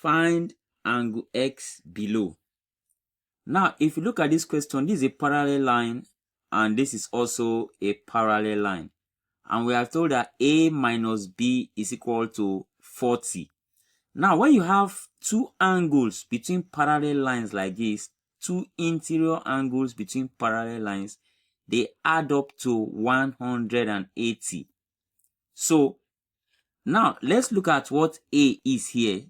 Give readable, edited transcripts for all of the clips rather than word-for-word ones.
Find angle X below. Now, if you look at this question, this is a parallel line and this is also a parallel line. And we are told that A minus B is equal to 40. Now, when you have two angles between parallel lines like this, two interior angles between parallel lines, they add up to 180. So, now let's look at what A is here.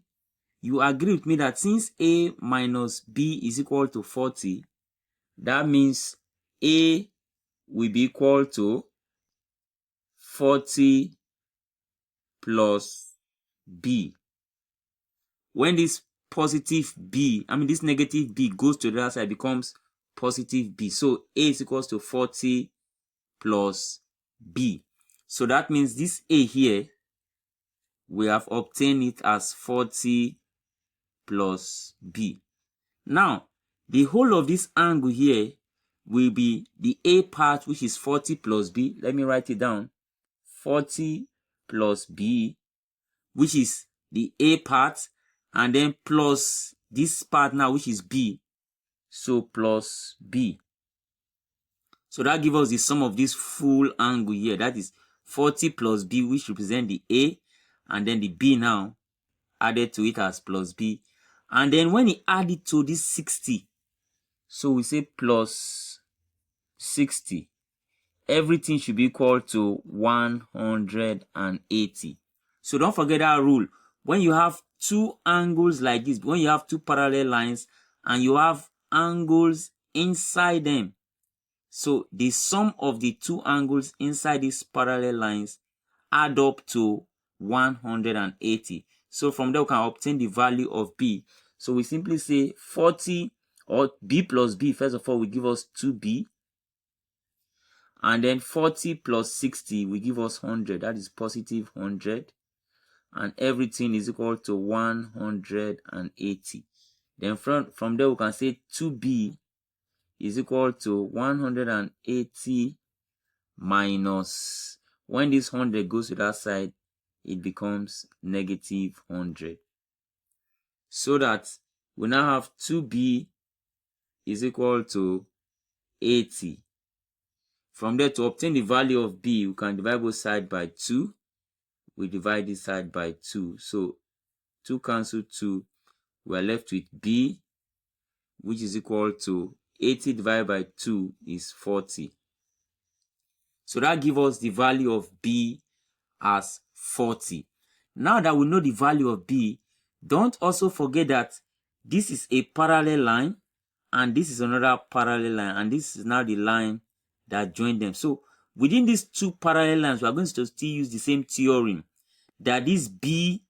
You agree with me that since A minus B is equal to 40, that means A will be equal to 40 plus B. When this positive B, this negative B goes to the other side, becomes positive B. So A is equals to 40 plus B. So that means this A here, we have obtained it as 40 plus B. Now, the whole of this angle here will be the A part, which is 40 plus B. Let me write it down. 40 plus B, which is the A part, and then plus this part now, which is B. So plus B. So that gives us the sum of this full angle here. That is 40 plus B, which represent the A, and then the B now added to it as plus B. And then when he add it to this 60, so we say plus 60. Everything should be equal to 180. So don't forget that rule. When you have two angles like this, when you have two parallel lines and you have angles inside them, so the sum of the two angles inside these parallel lines add up to 180. So from there we can obtain the value of B. So we simply say 40, or B plus B, first of all, will give us 2B. And then 40 plus 60 will give us 100. That is positive 100. And everything is equal to 180. Then from there we can say 2B is equal to 180 minus, when this 100 goes to that side, it becomes negative 100. So that we now have 2B is equal to 80. From there, to obtain the value of B, we can divide both sides by 2. We divide this side by 2. So 2 cancel 2. We are left with B, which is equal to 80 divided by 2 is 40. So that gives us the value of B as 40. Now that we know the value of B, don't also forget that this is a parallel line and this is another parallel line, and this is now the line that join them. So within these two parallel lines, we are going to still use the same theorem, that this B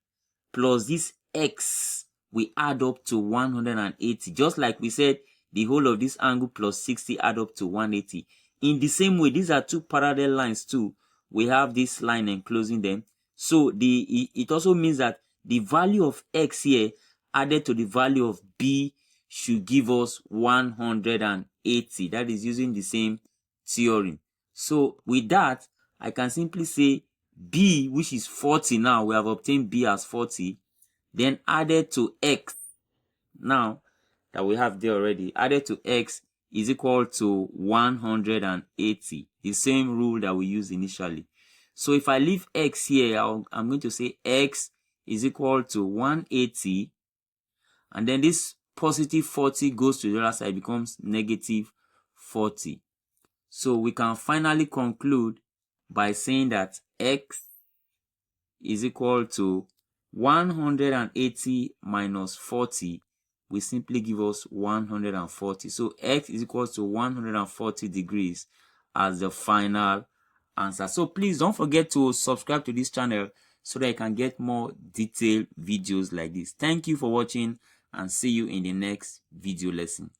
plus this X will add up to 180. Just like we said, the whole of this angle plus 60 add up to 180. In the same way, these are two parallel lines too. We have this line enclosing them. So it also means that the value of X here added to the value of B should give us 180. That is using the same theorem. So with that, I can simply say B, which is 40 now, we have obtained B as 40, then added to X, now that we have there already, added to X is equal to 180, the same rule that we used initially. So if I leave X here, I'm going to say X is equal to 180, and then this positive 40 goes to the other side, becomes negative 40. So we can finally conclude by saying that X is equal to 180 minus 40 will simply give us 140. So X is equal to 140 degrees as the final answer. So please don't forget to subscribe to this channel so that you can get more detailed videos like this. Thank you for watching, and see you in the next video lesson.